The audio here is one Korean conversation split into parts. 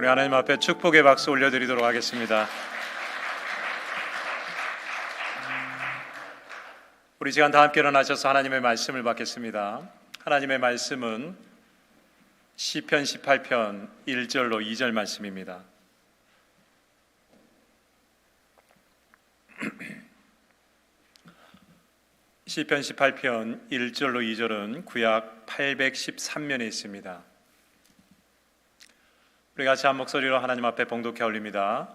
우리 하나님 앞에 축복의 박수 올려드리도록 하겠습니다. 우리 시간 다 함께 일어나셔서 하나님의 말씀을 받겠습니다. 하나님의 말씀은 시편 18편 1절로 2절 말씀입니다. 시편 18편 1절로 2절은 구약 813면에 있습니다. 우리 같이 한 목소리로 하나님 앞에 봉독해 올립니다.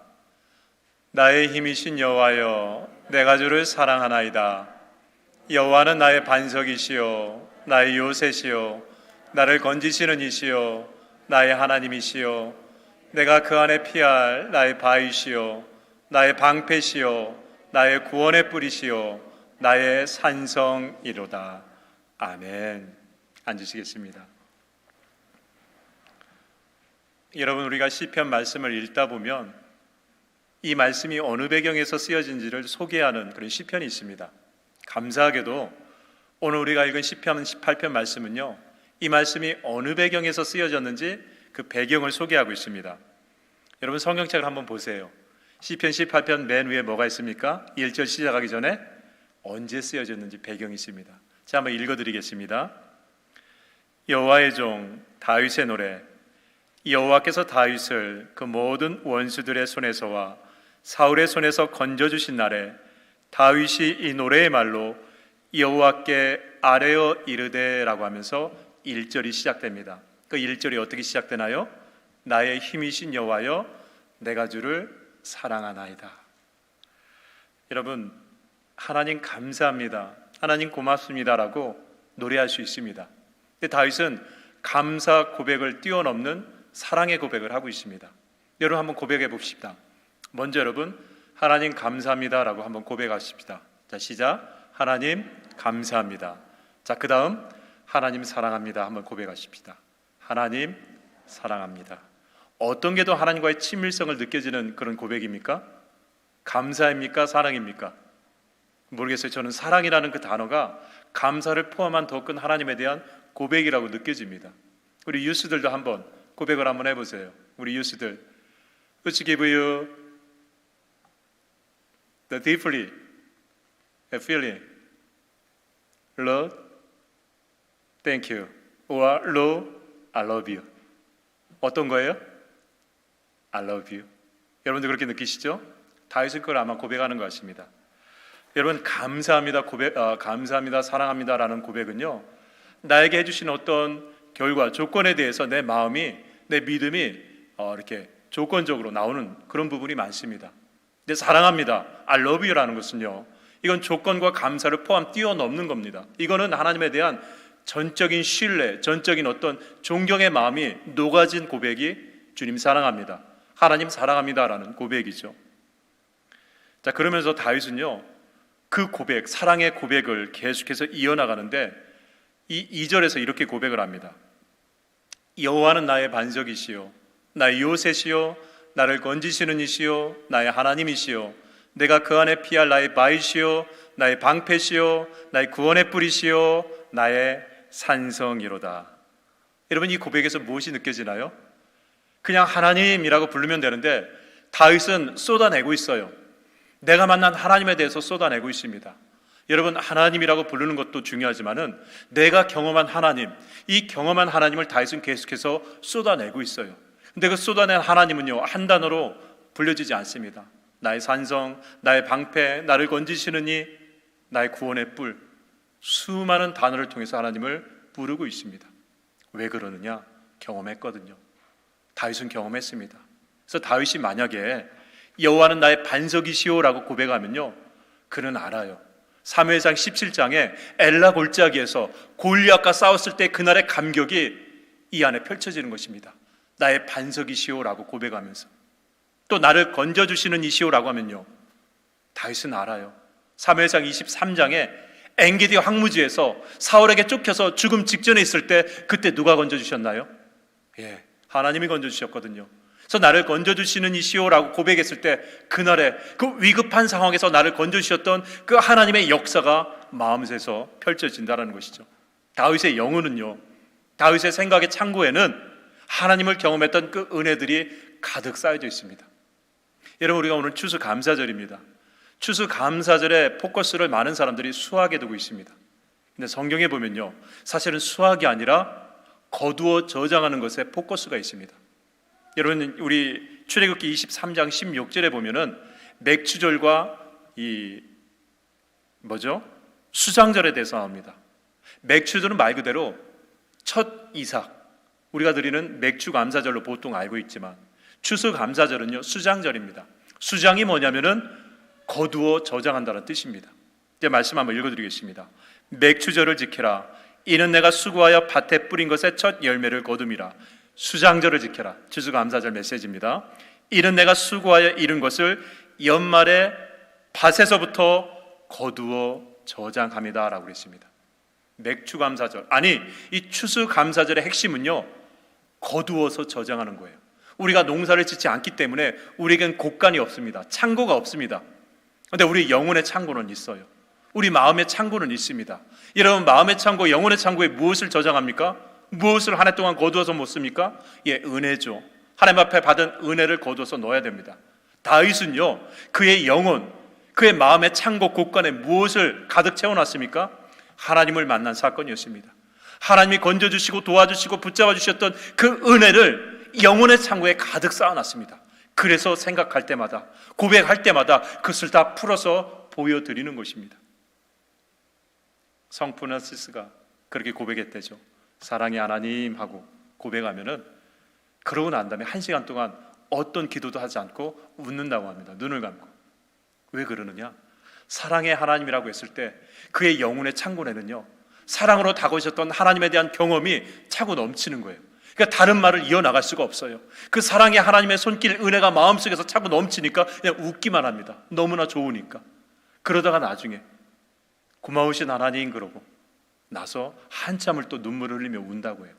나의 힘이신 여호와여, 내가 주를 사랑하나이다. 여호와는 나의 반석이시요 나의 요새시요 나를 건지시는 이시요 나의 하나님이시요 내가 그 안에 피할 나의 바위시요 나의 방패시요 나의 구원의 뿌리시요 나의 산성이로다. 아멘. 앉으시겠습니다. 여러분, 우리가 시편 말씀을 읽다 보면 이 말씀이 어느 배경에서 쓰여진지를 소개하는 그런 시편이 있습니다. 감사하게도 오늘 우리가 읽은 시편 18편 말씀은요, 이 말씀이 어느 배경에서 쓰여졌는지 그 배경을 소개하고 있습니다. 여러분, 성경책을 한번 보세요. 시편 18편 맨 위에 뭐가 있습니까? 1절 시작하기 전에 언제 쓰여졌는지 배경이 있습니다. 자, 한번 읽어드리겠습니다. 여호와의 종 다윗의 노래. 여호와께서 다윗을 그 모든 원수들의 손에서와 사울의 손에서 건져주신 날에 다윗이 이 노래의 말로 여호와께 아뢰어 이르되라고 하면서 1절이 시작됩니다. 그 1절이 어떻게 시작되나요? 나의 힘이신 여호와여, 내가 주를 사랑하나이다. 여러분, 하나님 감사합니다, 하나님 고맙습니다라고 노래할 수 있습니다. 근데 다윗은 감사 고백을 뛰어넘는 사랑의 고백을 하고 있습니다. 여러분, 한번 고백해 봅시다. 먼저 여러분, 하나님 감사합니다라고 한번 고백하십시다. 자, 시작. 하나님 감사합니다. 자, 그 다음 하나님 사랑합니다. 한번 고백하십시다. 하나님 사랑합니다. 어떤 게 더 하나님과의 친밀성을 느껴지는 그런 고백입니까? 감사입니까? 사랑입니까? 모르겠어요. 저는 사랑이라는 그 단어가 감사를 포함한 더 큰 하나님에 대한 고백이라고 느껴집니다. 우리 유스들도 한번 고백을 한번 해보세요. 우리 유스들, Let's give you the deeply a feeling, Lord, thank you, or Lord, I love you. 어떤 거예요? I love you. 여러분들 그렇게 느끼시죠? 다윗은 그걸 아마 고백하는 것 같습니다. 여러분, 감사합니다, 감사합니다, 사랑합니다라는 고백은요, 나에게 해주신 어떤 결과, 조건에 대해서 내 마음이, 내 믿음이 이렇게 조건적으로 나오는 그런 부분이 많습니다. 근데 사랑합니다, I love you라는 것은요, 이건 조건과 감사를 포함 뛰어넘는 겁니다. 이거는 하나님에 대한 전적인 신뢰, 전적인 어떤 존경의 마음이 녹아진 고백이 주님 사랑합니다, 하나님 사랑합니다라는 고백이죠. 자, 그러면서 다윗은요, 그 고백, 사랑의 고백을 계속해서 이어나가는데 이 2절에서 이렇게 고백을 합니다. 여호와는 나의 반석이시요 나의 요새시요 나를 건지시는 이시요 나의 하나님이시요 내가 그 안에 피할 나의 바위시요 나의 방패시요 나의 구원의 뿌리시요 나의 산성이로다. 여러분, 이 고백에서 무엇이 느껴지나요? 그냥 하나님이라고 부르면 되는데 다윗은 쏟아내고 있어요. 내가 만난 하나님에 대해서 쏟아내고 있습니다. 여러분, 하나님이라고 부르는 것도 중요하지만은 내가 경험한 하나님, 이 경험한 하나님을 다윗은 계속해서 쏟아내고 있어요. 근데 그 쏟아낸 하나님은요, 한 단어로 불려지지 않습니다. 나의 산성, 나의 방패, 나를 건지시는 이, 나의 구원의 뿔, 수많은 단어를 통해서 하나님을 부르고 있습니다. 왜 그러느냐? 경험했거든요. 다윗은 경험했습니다. 그래서 다윗이 만약에 여호와는 나의 반석이시오라고 고백하면요, 그는 알아요. 사무엘상 17장에 엘라 골짜기에서 골리앗과 싸웠을 때 그날의 감격이 이 안에 펼쳐지는 것입니다. 나의 반석이시오라고 고백하면서, 또 나를 건져주시는 이시오라고 하면요, 다윗은 알아요. 사무엘상 23장에 엔게디 황무지에서 사울에게 쫓겨서 죽음 직전에 있을 때 그때 누가 건져주셨나요? 예, 하나님이 건져주셨거든요. 그래서 나를 건져주시는 이시오라고 고백했을 때 그날의 그 위급한 상황에서 나를 건져주셨던 그 하나님의 역사가 마음에서 펼쳐진다는 것이죠. 다윗의 영혼은요, 다윗의 생각의 창고에는 하나님을 경험했던 그 은혜들이 가득 쌓여져 있습니다. 여러분, 우리가 오늘 추수감사절입니다. 추수감사절에 포커스를 많은 사람들이 수확에 두고 있습니다. 근데 성경에 보면요, 사실은 수확이 아니라 거두어 저장하는 것에 포커스가 있습니다. 여러분, 우리 출애굽기 23장 16절에 보면은 맥추절과 수장절에 대해서 나옵니다. 맥추절은 말 그대로 첫 이삭, 우리가 드리는 맥추감사절로 보통 알고 있지만, 추수감사절은요 수장절입니다. 수장이 뭐냐면은 거두어 저장한다는 뜻입니다. 이제 말씀 한번 읽어드리겠습니다. 맥추절을 지켜라. 이는 내가 수고하여 밭에 뿌린 것의 첫 열매를 거둠이라. 수장절을 지켜라. 추수감사절 메시지입니다. 이는 내가 수고하여 이룬 것을 연말에 밭에서부터 거두어 저장합니다 라고 그랬습니다. 맥추감사절, 아니 이 추수감사절의 핵심은요 거두어서 저장하는 거예요. 우리가 농사를 짓지 않기 때문에 우리에겐 곳간이 없습니다. 창고가 없습니다. 그런데 우리 영혼의 창고는 있어요. 우리 마음의 창고는 있습니다. 여러분, 마음의 창고, 영혼의 창고에 무엇을 저장합니까? 무엇을 한 해 동안 거두어서 못 씁니까? 은혜죠. 하나님 앞에 받은 은혜를 거두어서 넣어야 됩니다. 다윗은요 그의 영혼, 그의 마음의 창고 곳간에 무엇을 가득 채워놨습니까? 하나님을 만난 사건이었습니다. 하나님이 건져주시고 도와주시고 붙잡아 주셨던 그 은혜를 영혼의 창고에 가득 쌓아놨습니다. 그래서 생각할 때마다, 고백할 때마다 그것을 다 풀어서 보여드리는 것입니다. 성 프란시스가 그렇게 고백했대죠. 사랑의 하나님 하고 고백하면은, 그러고 난 다음에 1시간 동안 어떤 기도도 하지 않고 웃는다고 합니다. 눈을 감고. 왜 그러느냐? 사랑의 하나님이라고 했을 때 그의 영혼의 창고에는요 사랑으로 다가오셨던 하나님에 대한 경험이 차고 넘치는 거예요. 그러니까 다른 말을 이어나갈 수가 없어요. 그 사랑의 하나님의 손길, 은혜가 마음속에서 차고 넘치니까 그냥 웃기만 합니다. 너무나 좋으니까. 그러다가 나중에 고마우신 하나님 그러고 나서 한참을 또 눈물을 흘리며 운다고 해요.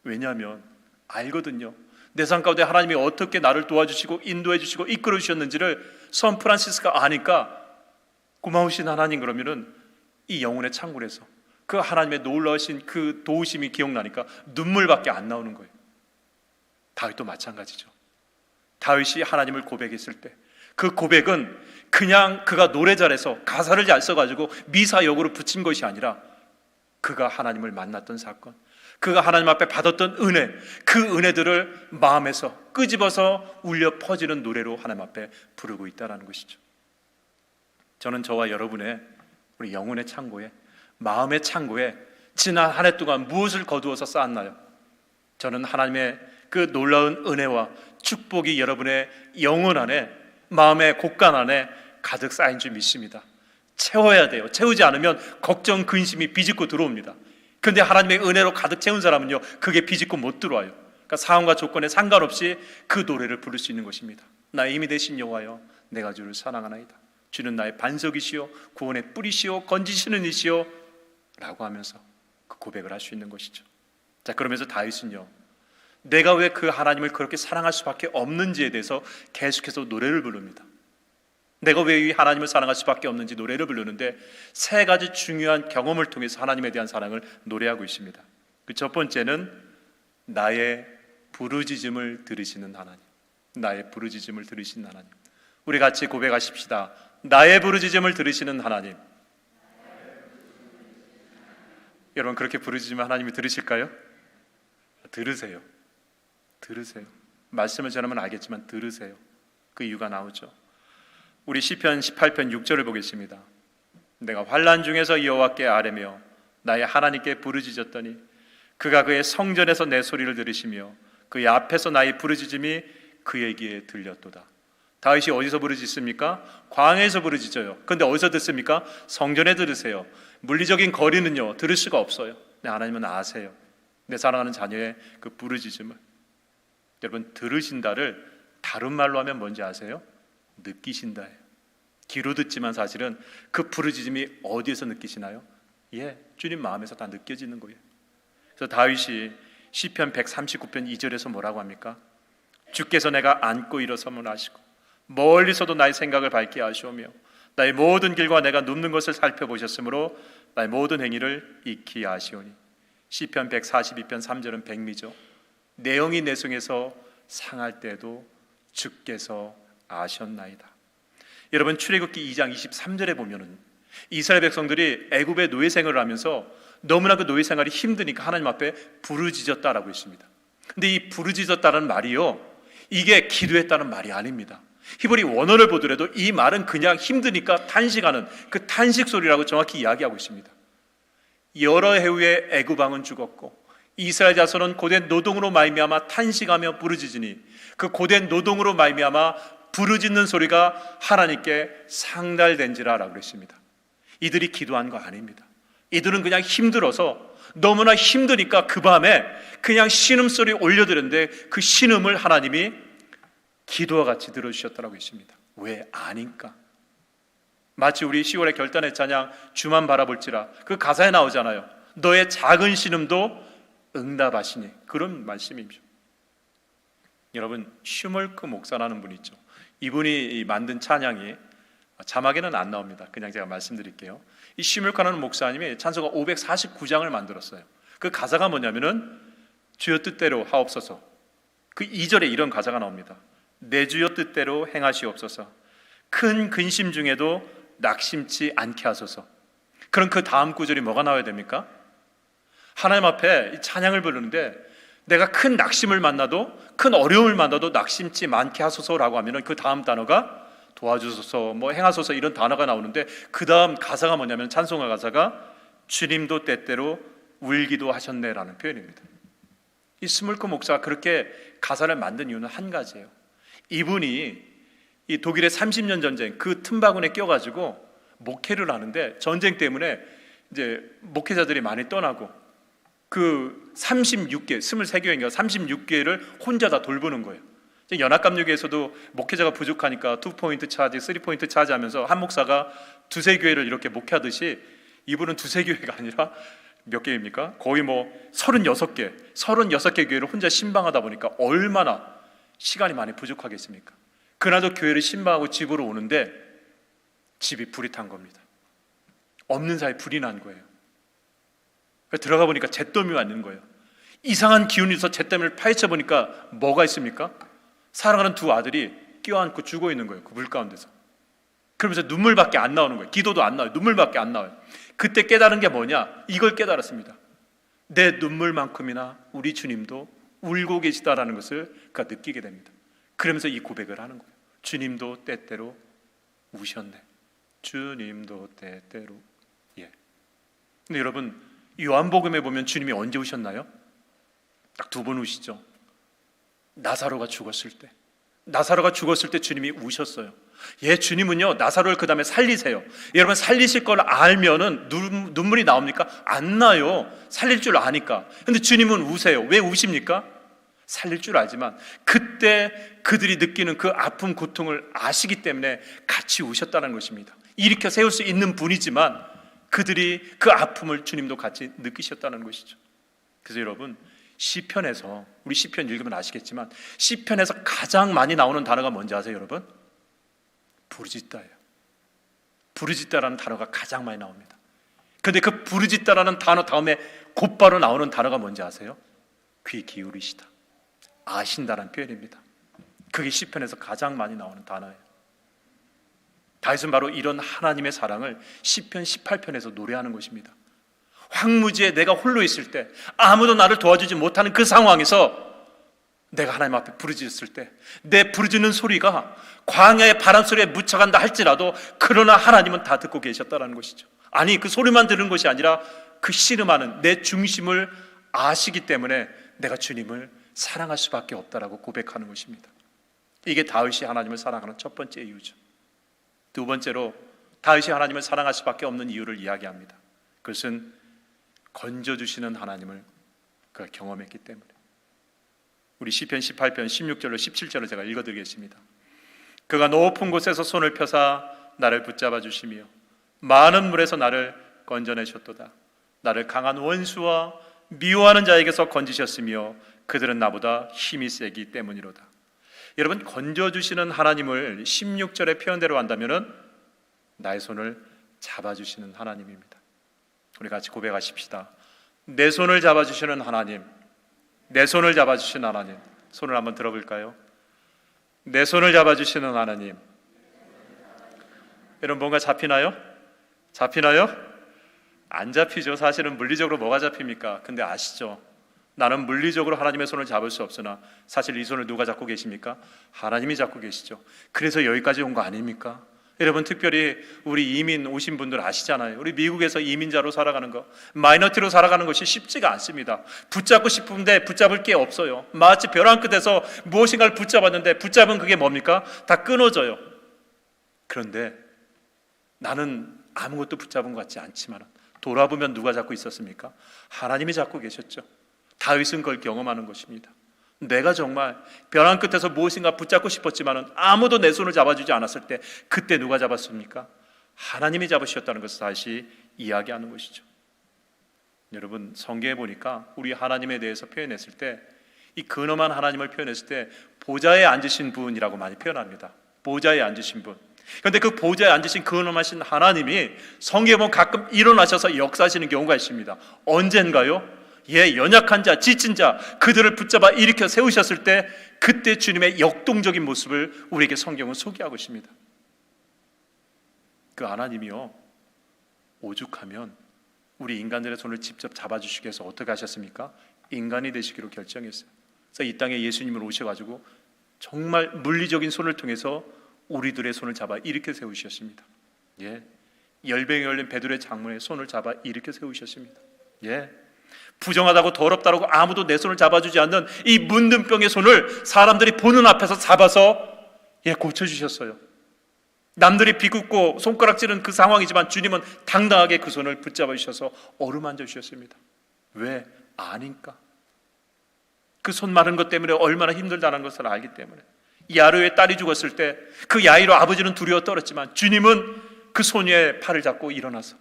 왜냐하면 알거든요. 내 삶 가운데 하나님이 어떻게 나를 도와주시고 인도해 주시고 이끌어 주셨는지를 선 프란시스가 아니까 고마우신 하나님 그러면은 이 영혼의 창고에서 그 하나님의 놀라우신 그 도우심이 기억나니까 눈물밖에 안 나오는 거예요. 다윗도 마찬가지죠. 다윗이 하나님을 고백했을 때 그 고백은 그냥 그가 노래 잘해서 가사를 잘 써가지고 미사역으로 붙인 것이 아니라 그가 하나님을 만났던 사건, 그가 하나님 앞에 받았던 은혜, 그 은혜들을 마음에서 끄집어서 울려 퍼지는 노래로 하나님 앞에 부르고 있다는 것이죠. 저는 저와 여러분의 우리 영혼의 창고에, 마음의 창고에 지난 한 해 동안 무엇을 거두어서 쌓았나요? 저는 하나님의 그 놀라운 은혜와 축복이 여러분의 영혼 안에, 마음의 곳간 안에 가득 쌓인 줄 믿습니다. 채워야 돼요. 채우지 않으면 걱정, 근심이 비집고 들어옵니다. 그런데 하나님의 은혜로 가득 채운 사람은요 그게 비집고 못 들어와요. 그러니까 상황과 조건에 상관없이 그 노래를 부를 수 있는 것입니다. 나의 힘이 되신 여호와여, 내가 주를 사랑하나이다. 주는 나의 반석이시요 구원의 뿌리시요 건지시는 이시요 라고 하면서 그 고백을 할 수 있는 것이죠. 자, 그러면서 다윗은요 내가 왜 그 하나님을 그렇게 사랑할 수밖에 없는지에 대해서 계속해서 노래를 부릅니다. 내가 왜 이 하나님을 사랑할 수밖에 없는지 노래를 부르는데 세 가지 중요한 경험을 통해서 하나님에 대한 사랑을 노래하고 있습니다. 그 첫 번째는 나의 부르짖음을 들으시는 하나님. 나의 부르짖음을 들으시는 하나님. 우리 같이 고백하십시다. 나의 부르짖음을 들으시는 하나님. 여러분, 그렇게 부르짖으면 하나님이 들으실까요? 들으세요. 들으세요. 말씀을 전하면 알겠지만 들으세요. 그 이유가 나오죠. 우리 시편 18편 6절을 보겠습니다. 내가 환난 중에서 여호와께 아뢰며 나의 하나님께 부르짖었더니 그가 그의 성전에서 내 소리를 들으시며 그의 앞에서 나의 부르짖음이 그에게 들렸도다. 다윗이 어디서 부르짖습니까? 광야에서 부르짖어요. 그런데 어디서 듣습니까? 성전에 들으세요. 물리적인 거리는요 들을 수가 없어요. 네, 하나님은 아세요. 내 사랑하는 자녀의 그 부르짖음을. 여러분, 들으신다를 다른 말로 하면 뭔지 아세요? 느끼신다예요. 귀로 듣지만 사실은 그 부르짖음이 어디에서 느끼시나요? 주님 마음에서 다 느껴지는 거예요. 그래서 다윗이 시편 139편 2절에서 뭐라고 합니까? 주께서 내가 앉고 일어서면 하시고 멀리서도 나의 생각을 밝게 하시오며 나의 모든 길과 내가 눕는 것을 살펴보셨으므로 나의 모든 행위를 익히 아시오니. 시편 142편 3절은 백미죠. 내 영이 내 성에서 상할 때도 주께서 아셨나이다. 여러분, 출애굽기 2장 23절에 보면은 이스라엘 백성들이 애굽의 노예 생활을 하면서 너무나 그 노예 생활이 힘드니까 하나님 앞에 부르짖었다라고 했습니다. 근데 이 부르짖었다는 말이요, 이게 기도했다는 말이 아닙니다. 히브리 원어를 보더라도 이 말은 그냥 힘드니까 탄식하는 그 탄식 소리라고 정확히 이야기하고 있습니다. 여러 해 후에 애굽 왕은 죽었고 이스라엘 자손은 고된 노동으로 말미암아 탄식하며 부르짖으니 그 고된 노동으로 말미암아 부르짖는 소리가 하나님께 상달된지라라고 그랬습니다. 이들이 기도한 거 아닙니다. 이들은 그냥 힘들어서 너무나 힘드니까 그 밤에 그냥 신음소리 올려드렸는데 그 신음을 하나님이 기도와 같이 들어주셨다고 했습니다. 왜 아니까? 마치 우리 10월의 결단의 찬양 주만 바라볼지라 그 가사에 나오잖아요. 너의 작은 신음도 응답하시니, 그런 말씀이죠. 여러분, 슈멀크 목사라는 분이 있죠. 이분이 만든 찬양이 자막에는 안 나옵니다. 그냥 제가 말씀드릴게요. 이 슈멀크라는 목사님이 찬송가 549장을 만들었어요. 그 가사가 뭐냐면은 주여 뜻대로 하옵소서. 그 2절에 이런 가사가 나옵니다. 내 주여 뜻대로 행하시옵소서. 큰 근심 중에도 낙심치 않게 하소서. 그럼 그 다음 구절이 뭐가 나와야 됩니까? 하나님 앞에 이 찬양을 부르는데 내가 큰 낙심을 만나도, 큰 어려움을 만나도 낙심치 않게 하소서라고 하면 그 다음 단어가 도와주소서, 뭐 행하소서, 이런 단어가 나오는데 그 다음 가사가 뭐냐면 찬송가 가사가 주님도 때때로 울기도 하셨네라는 표현입니다. 이 스몰크 목사가 그렇게 가사를 만든 이유는 한 가지예요. 이분이 이 독일의 30년 전쟁 그 틈바구니에 껴가지고 목회를 하는데 전쟁 때문에 이제 목회자들이 많이 떠나고 그 33개, 23교회인가 36교회를 혼자 다 돌보는 거예요. 연합감리교에서도 목회자가 부족하니까 2포인트 차지, 3포인트 차지 하면서 한 목사가 두세 교회를 이렇게 목회하듯이 이분은 두세 교회가 아니라 몇 개입니까? 거의 뭐 36개 교회를 혼자 신방하다 보니까 얼마나 시간이 많이 부족하겠습니까? 그날도 교회를 신방하고 집으로 오는데 집이 불이 탄 겁니다. 없는 사이에 불이 난 거예요. 들어가 보니까 잿더미가 있는 거예요. 이상한 기운이 있어서 잿더미를 파헤쳐 보니까 뭐가 있습니까? 사랑하는 두 아들이 껴안고 죽어 있는 거예요. 그 물 가운데서. 그러면서 눈물밖에 안 나오는 거예요. 기도도 안 나와요. 눈물밖에 안 나와요. 그때 깨달은 게 뭐냐? 이걸 깨달았습니다. 내 눈물만큼이나 우리 주님도 울고 계시다라는 것을 그가 느끼게 됩니다. 그러면서 이 고백을 하는 거예요. 주님도 때때로 우셨네. 주님도 때때로. 예. 근데 여러분, 요한복음에 보면 주님이 언제 우셨나요? 딱 두 번 우시죠. 나사로가 죽었을 때. 나사로가 죽었을 때 주님이 우셨어요. 예, 주님은요 나사로를 그 다음에 살리세요. 여러분, 살리실 걸 알면은 눈물이 나옵니까? 안 나요. 살릴 줄 아니까. 근데 주님은 우세요. 왜 우십니까? 살릴 줄 알지만 그때 그들이 느끼는 그 아픔, 고통을 아시기 때문에 같이 우셨다는 것입니다. 일으켜 세울 수 있는 분이지만 그들이 그 아픔을 주님도 같이 느끼셨다는 것이죠. 그래서 여러분, 시편에서, 우리 시편 읽으면 아시겠지만 시편에서 가장 많이 나오는 단어가 뭔지 아세요, 여러분? 부르짖다예요. 부르짖다라는 단어가 가장 많이 나옵니다. 그런데 그 부르짖다라는 단어 다음에 곧바로 나오는 단어가 뭔지 아세요? 귀 기울이시다, 아신다라는 표현입니다. 그게 시편에서 가장 많이 나오는 단어예요. 다윗은 바로 이런 하나님의 사랑을 시편 18편에서 노래하는 것입니다. 황무지에 내가 홀로 있을 때, 아무도 나를 도와주지 못하는 그 상황에서 내가 하나님 앞에 부르짖었을 때 내 부르짖는 소리가 광야의 바람소리에 묻혀간다 할지라도 그러나 하나님은 다 듣고 계셨다는 것이죠. 아니, 그 소리만 들은 것이 아니라 그 씨름하는 내 중심을 아시기 때문에 내가 주님을 사랑할 수밖에 없다라고 고백하는 것입니다. 이게 다윗이 하나님을 사랑하는 첫 번째 이유죠. 두 번째로 다윗이 하나님을 사랑할 수밖에 없는 이유를 이야기합니다. 그것은 건져주시는 하나님을 그가 경험했기 때문에. 우리 시편 18편 16절로 17절을 제가 읽어드리겠습니다. 그가 높은 곳에서 손을 펴사 나를 붙잡아 주시며 많은 물에서 나를 건져내셨도다. 나를 강한 원수와 미워하는 자에게서 건지셨으며 그들은 나보다 힘이 세기 때문이로다. 여러분, 건져주시는 하나님을 16절의 표현대로 한다면 나의 손을 잡아주시는 하나님입니다. 우리 같이 고백하십시다. 내 손을 잡아주시는 하나님, 내 손을 잡아주시는 하나님, 손을 한번 들어볼까요? 내 손을 잡아주시는 하나님. 여러분 뭔가 잡히나요? 잡히나요? 안 잡히죠. 사실은 물리적으로 뭐가 잡힙니까? 근데 아시죠? 나는 물리적으로 하나님의 손을 잡을 수 없으나 사실 이 손을 누가 잡고 계십니까? 하나님이 잡고 계시죠. 그래서 여기까지 온 거 아닙니까? 여러분 특별히 우리 이민 오신 분들 아시잖아요. 우리 미국에서 이민자로 살아가는 거, 마이너티로 살아가는 것이 쉽지가 않습니다. 붙잡고 싶은데 붙잡을 게 없어요. 마치 벼랑 끝에서 무엇인가를 붙잡았는데 붙잡은 그게 뭡니까? 다 끊어져요. 그런데 나는 아무것도 붙잡은 것 같지 않지만 돌아보면 누가 잡고 있었습니까? 하나님이 잡고 계셨죠. 다윗은 그걸 경험하는 것입니다. 내가 정말 벼랑 끝에서 무엇인가 붙잡고 싶었지만 아무도 내 손을 잡아주지 않았을 때 그때 누가 잡았습니까? 하나님이 잡으셨다는 것을 다시 이야기하는 것이죠. 여러분 성경에 보니까 우리 하나님에 대해서 표현했을 때 이 근엄한 하나님을 표현했을 때 보좌에 앉으신 분이라고 많이 표현합니다. 보좌에 앉으신 분. 그런데 그 보좌에 앉으신 근엄하신 하나님이 성경에 보면 가끔 일어나셔서 역사하시는 경우가 있습니다. 언젠가요? 연약한 자, 지친 자, 그들을 붙잡아 일으켜 세우셨을 때 그때 주님의 역동적인 모습을 우리에게 성경은 소개하고 있습니다. 그 하나님이요, 오죽하면 우리 인간들의 손을 직접 잡아주시기 위해서 어떻게 하셨습니까? 인간이 되시기로 결정했어요. 그래서 이 땅에 예수님을 오셔가지고 정말 물리적인 손을 통해서 우리들의 손을 잡아 일으켜 세우셨습니다. 열병에 걸린 베드로의 장문에 손을 잡아 일으켜 세우셨습니다. 부정하다고 더럽다고 아무도 내 손을 잡아주지 않는 이 문둥병의 손을 사람들이 보는 앞에서 잡아서 고쳐주셨어요. 남들이 비웃고 손가락질은 그 상황이지만 주님은 당당하게 그 손을 붙잡아 주셔서 어루만져 주셨습니다. 왜? 아니까. 그 손 마른 것 때문에 얼마나 힘들다는 것을 알기 때문에. 야르의 딸이 죽었을 때 그 야이로 아버지는 두려워 떨었지만 주님은 그 소녀의 팔을 잡고 일어나서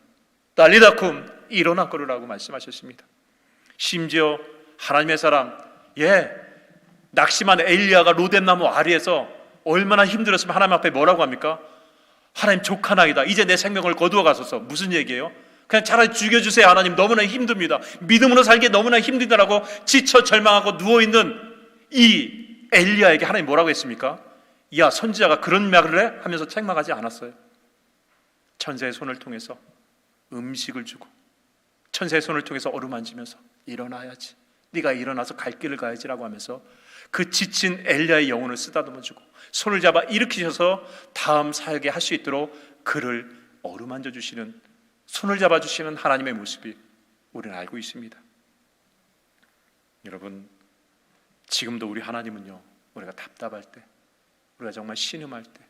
달리다쿰 일어나 걸으라고 말씀하셨습니다. 심지어 하나님의 사람 낙심한 엘리야가 로뎀나무 아래에서 얼마나 힘들었으면 하나님 앞에 뭐라고 합니까? 하나님 족하나이다. 이제 내 생명을 거두어 가소서. 무슨 얘기예요? 그냥 차라리 죽여주세요. 하나님 너무나 힘듭니다. 믿음으로 살기 너무나 힘들다라고 지쳐 절망하고 누워있는 이 엘리야에게 하나님 뭐라고 했습니까? 야 선지자가 그런 말을 해? 하면서 책망하지 않았어요. 천사의 손을 통해서 음식을 주고 천사의 손을 통해서 어루만지면서 일어나야지, 네가 일어나서 갈 길을 가야지라고 하면서 그 지친 엘리야의 영혼을 쓰다듬어주고 손을 잡아 일으키셔서 다음 사역에 할 수 있도록 그를 어루만져 주시는, 손을 잡아주시는 하나님의 모습이 우리는 알고 있습니다. 여러분 지금도 우리 하나님은요, 우리가 답답할 때, 우리가 정말 신음할 때,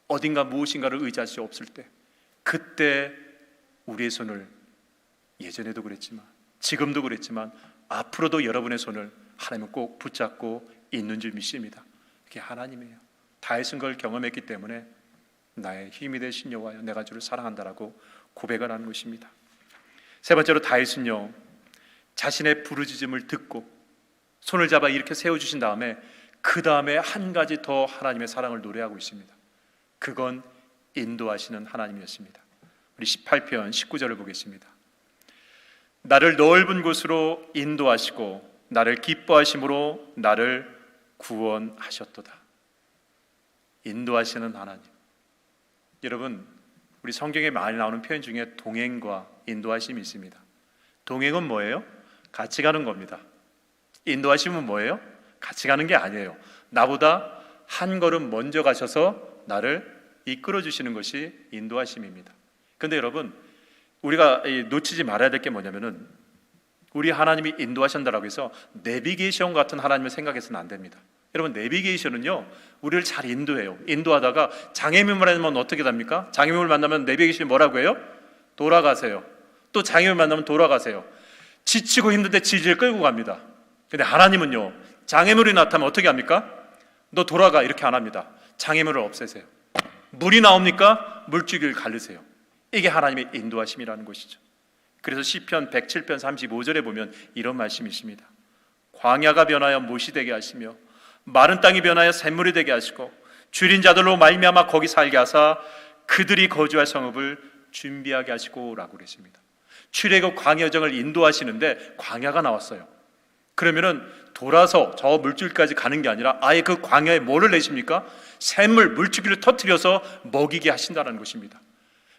어딘가 무엇인가를 의지할 수 없을 때, 그때 우리의 손을, 예전에도 그랬지만 지금도 그랬지만 앞으로도 여러분의 손을 하나님은 꼭 붙잡고 있는 줄 믿습니다. 그게 하나님이에요. 다윗은 그걸 경험했기 때문에 나의 힘이 되신 여호와여 내가 주를 사랑한다라고 고백을 하는 것입니다. 세 번째로 다윗은요, 자신의 부르짖음을 듣고 손을 잡아 이렇게 세워주신 다음에 그 다음에 한 가지 더 하나님의 사랑을 노래하고 있습니다. 그건 인도하시는 하나님이었습니다. 우리 18편 19절을 보겠습니다. 나를 넓은 곳으로 인도하시고 나를 기뻐하심으로 나를 구원하셨도다. 인도하시는 하나님. 여러분 우리 성경에 많이 나오는 표현 중에 동행과 인도하심이 있습니다. 동행은 뭐예요? 같이 가는 겁니다. 인도하심은 뭐예요? 같이 가는 게 아니에요. 나보다 한 걸음 먼저 가셔서 나를 이끌어 주시는 것이 인도하심입니다. 그런데 여러분 우리가 놓치지 말아야 될 게 뭐냐면은 우리 하나님이 인도하신다라고 해서 내비게이션 같은 하나님을 생각해서는 안 됩니다. 여러분 내비게이션은요 우리를 잘 인도해요. 인도하다가 장애물을 만나면 어떻게 됩니까? 장애물을 만나면 내비게이션이 뭐라고 해요? 돌아가세요. 또 장애물을 만나면 돌아가세요. 지치고 힘든데 지지를 끌고 갑니다. 근데 하나님은요 장애물이 나타나면 어떻게 합니까? 너 돌아가 이렇게 안 합니다. 장애물을 없애세요. 물이 나옵니까? 물줄기를 가르세요. 이게 하나님의 인도하심이라는 것이죠. 그래서 시편 107편 35절에 보면 이런 말씀이 있습니다. 광야가 변하여 못이 되게 하시며 마른 땅이 변하여 샘물이 되게 하시고 줄인 자들로 말미암아 거기 살게 하사 그들이 거주할 성읍을 준비하게 하시고 라고 그랬습니다. 출애굽 광야 여정을 인도하시는데 광야가 나왔어요. 그러면은 돌아서 저 물줄기까지 가는 게 아니라 아예 그 광야에 뭐를 내십니까? 샘물, 물줄기를 터뜨려서 먹이게 하신다는 것입니다.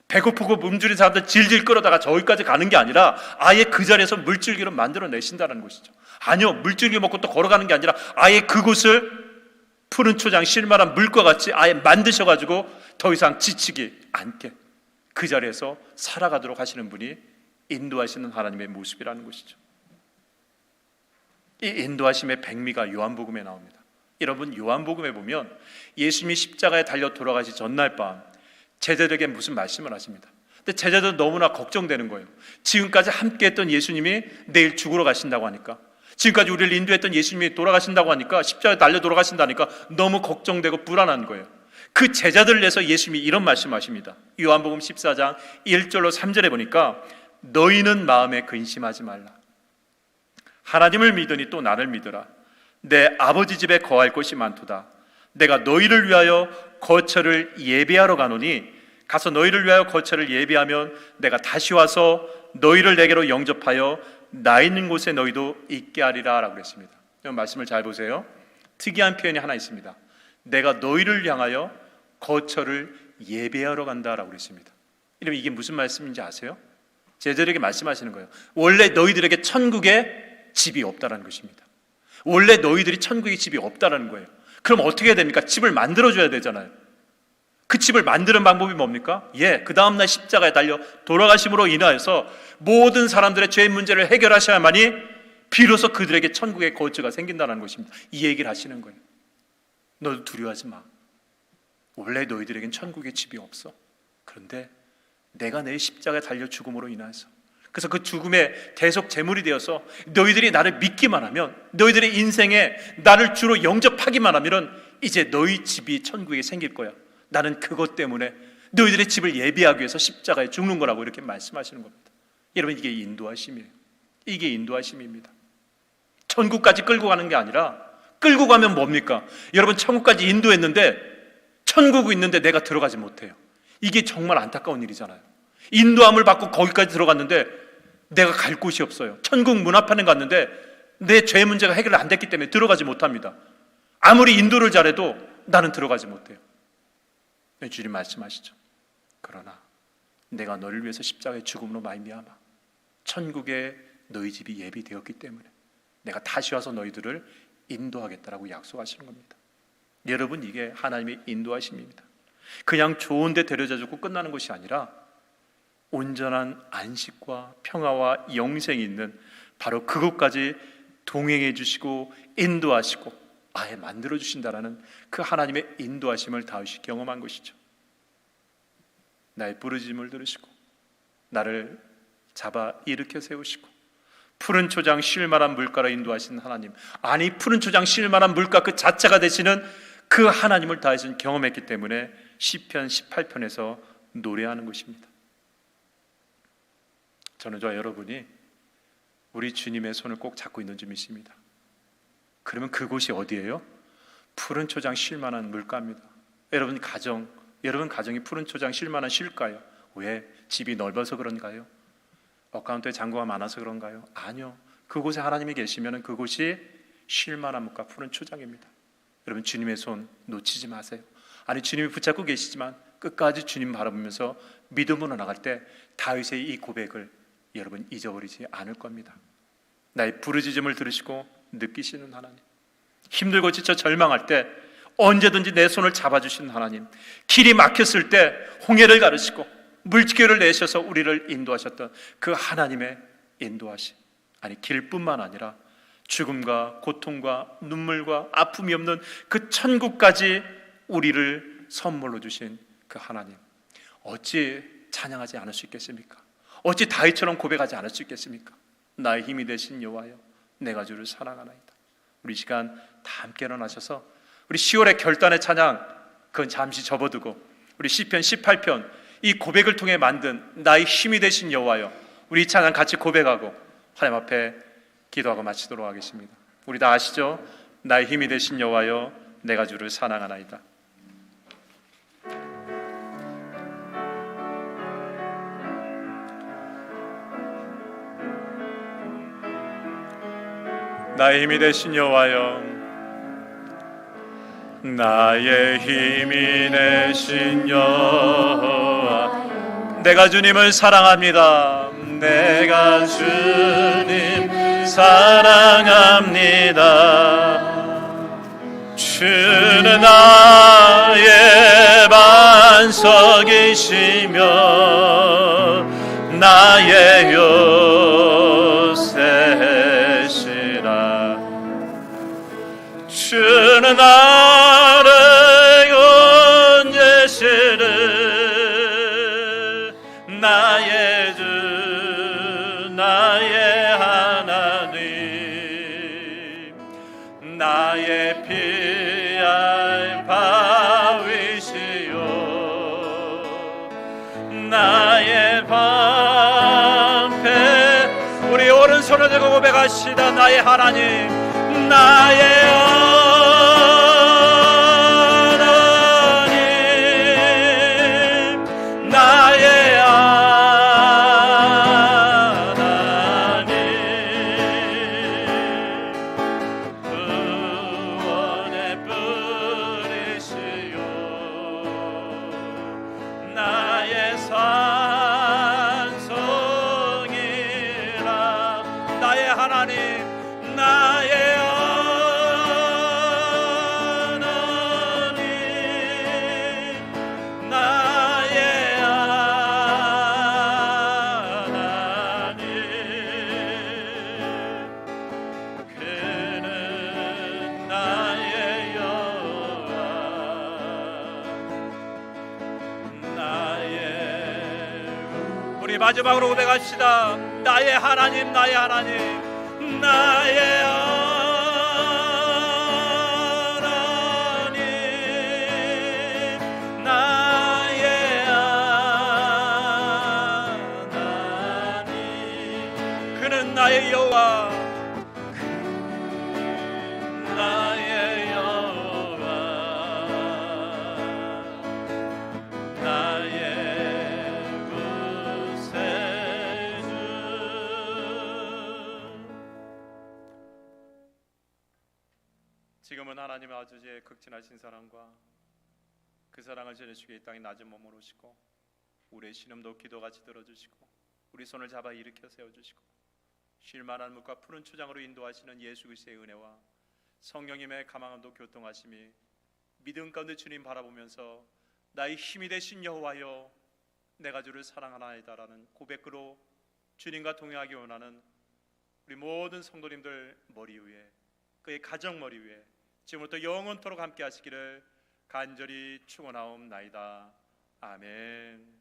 배고프고 굶주린 사람들 질질 끌어다가 저기까지 가는 게 아니라 아예 그 자리에서 물줄기를 만들어 내신다는 것이죠. 아니요, 물줄기 먹고 또 걸어가는 게 아니라 아예 그곳을 푸른 초장 실만한 물과 같이 아예 만드셔가지고 더 이상 지치지 않게 그 자리에서 살아가도록 하시는 분이 인도하시는 하나님의 모습이라는 것이죠. 이 인도하심의 백미가 요한복음에 나옵니다. 여러분, 요한복음에 보면 예수님이 십자가에 달려 돌아가시 전날 밤 제자들에게 무슨 말씀을 하십니다. 근데 제자들은 너무나 걱정되는 거예요. 지금까지 함께했던 예수님이 내일 죽으러 가신다고 하니까, 지금까지 우리를 인도했던 예수님이 돌아가신다고 하니까, 십자가에 달려 돌아가신다니까 너무 걱정되고 불안한 거예요. 그 제자들을 위해서 예수님이 이런 말씀하십니다. 요한복음 14장 1절로 3절에 보니까 너희는 마음에 근심하지 말라. 하나님을 믿으니 또 나를 믿으라. 내 아버지 집에 거할 곳이 많도다. 내가 너희를 위하여 거처를 예비하러 가노니 가서 너희를 위하여 거처를 예비하면 내가 다시 와서 너희를 내게로 영접하여 나 있는 곳에 너희도 있게 하리라 라고 그랬습니다. 이 말씀을 잘 보세요. 특이한 표현이 하나 있습니다. 내가 너희를 향하여 거처를 예배하러 간다라고 그랬습니다. 이러면 이게 무슨 말씀인지 아세요? 제자들에게 말씀하시는 거예요. 원래 너희들에게 천국에 집이 없다라는 것입니다. 원래 너희들이 천국에 집이 없다라는 거예요. 그럼 어떻게 해야 됩니까? 집을 만들어줘야 되잖아요. 그 집을 만드는 방법이 뭡니까? 그 다음날 십자가에 달려 돌아가심으로 인하여서 모든 사람들의 죄 문제를 해결하셔야만이 비로소 그들에게 천국의 거처가 생긴다는 것입니다. 이 얘기를 하시는 거예요. 너도 두려워하지 마. 원래 너희들에겐 천국에 집이 없어. 그런데 내가 내일 십자가에 달려 죽음으로 인하여서, 그래서 그 죽음의 대속 제물이 되어서 너희들이 나를 믿기만 하면, 너희들의 인생에 나를 주로 영접하기만 하면 이제 너희 집이 천국에 생길 거야. 나는 그것 때문에 너희들의 집을 예비하기 위해서 십자가에 죽는 거라고 이렇게 말씀하시는 겁니다. 여러분, 이게 인도하심이에요. 이게 인도하심입니다. 천국까지 끌고 가는 게 아니라, 끌고 가면 뭡니까? 여러분, 천국까지 인도했는데 천국이 있는데 내가 들어가지 못해요. 이게 정말 안타까운 일이잖아요. 인도함을 받고 거기까지 들어갔는데 내가 갈 곳이 없어요. 천국 문 앞에는 갔는데 내 죄 문제가 해결 안 됐기 때문에 들어가지 못합니다. 아무리 인도를 잘해도 나는 들어가지 못해요. 주님 말씀하시죠. 그러나 내가 너를 위해서 십자가의 죽음으로 말미암아 천국에 너희 집이 예비되었기 때문에 내가 다시 와서 너희들을 인도하겠다라고 약속하시는 겁니다. 여러분, 이게 하나님의 인도하심입니다. 그냥 좋은 데 데려다주고 끝나는 것이 아니라 온전한 안식과 평화와 영생이 있는 바로 그것까지 동행해 주시고 인도하시고 아예 만들어 주신다라는 그 하나님의 인도하심을 다윗이 경험한 것이죠. 나의 부르짖음을 들으시고 나를 잡아 일으켜 세우시고 푸른 초장 쉴만한 물가로 인도하신 하나님, 아니 푸른 초장 쉴만한 물가 그 자체가 되시는 그 하나님을 다윗은 경험했기 때문에 시편 18편에서 노래하는 것입니다. 저는 저와 여러분이 우리 주님의 손을 꼭 잡고 있는 줄 믿습니다. 그러면 그곳이 어디예요? 푸른 초장 쉴만한 물가입니다. 여러분 가정이 푸른 초장 쉴만한 쉴까요? 왜? 집이 넓어서 그런가요? 어카운트에 잔고가 많아서 그런가요? 아니요. 그곳에 하나님이 계시면 그곳이 쉴만한 물가 푸른 초장입니다. 여러분, 주님의 손 놓치지 마세요. 아니, 주님이 붙잡고 계시지만 끝까지 주님 바라보면서 믿음으로 나갈 때 다윗의 이 고백을 여러분 잊어버리지 않을 겁니다. 나의 부르짖음을 들으시고 느끼시는 하나님, 힘들고 지쳐 절망할 때 언제든지 내 손을 잡아주시는 하나님, 길이 막혔을 때 홍해를 가르시고 물지개를 내셔서 우리를 인도하셨던 그 하나님의 인도하심, 아니 길뿐만 아니라 죽음과 고통과 눈물과 아픔이 없는 그 천국까지 우리를 선물로 주신 그 하나님, 어찌 찬양하지 않을 수 있겠습니까? 어찌 다윗처럼 고백하지 않을 수 있겠습니까? 나의 힘이 되신 여호와여, 내가 주를 사랑하나이다. 우리 시간 다 함께 일어나셔서 우리 10월의 결단의 찬양, 그건 잠시 접어두고 우리 시편 18편 이 고백을 통해 만든 나의 힘이 되신 여호와여, 우리 이 찬양 같이 고백하고 하나님 앞에 기도하고 마치도록 하겠습니다. 우리 다 아시죠? 나의 힘이 되신 여호와여, 내가 주를 사랑하나이다. 나의 힘이 되신 여호와여, 나의 힘이 되신 여호와, 내가 주님을 사랑합니다. 내가 주님 사랑합니다. 주는 나의 반석이시며 나의 요새시라. 주는 나를 건지시는 나의 주, 나의 하나님, 나의 피할 바위시요 나의 방패. 우리 오른손을 들고 고백하시다. 나의 하나님, 나의 하나님, 나의 하나님, 구원의 뿌리시요 나의 산성이라. 나의 하나님, 나의 하나님, 나의 하나님, 그는 나의 여호와, 우리 마지막으로 고백합시다. 나의 하나님, 나의 하나님, 나의 하나님, 나의 하나님, 그는 나의 여호와, 나의 여호와, 나의 구세주. 지금은 하나님의 아버지의 극진하신 사랑과 그 사랑을 전해주기 이 땅에 낮은 몸으로 오시고 우리의 신음도 기도같이 들어주시고 우리 손을 잡아 일으켜 세워주시고 쉴만한 묵과 푸른 초장으로 인도하시는 예수 그리스도의 은혜와 성령님의 가망함도 교통하심이 믿음 가운데 주님 바라보면서 나의 힘이 되신 여호와여, 내가 주를 사랑하나이다라는 고백으로 주님과 동행하기 원하는 우리 모든 성도님들 머리 위에, 그의 가정 머리 위에 지금부터 영원토록 함께 하시기를 간절히 축원하옵나이다. 아멘.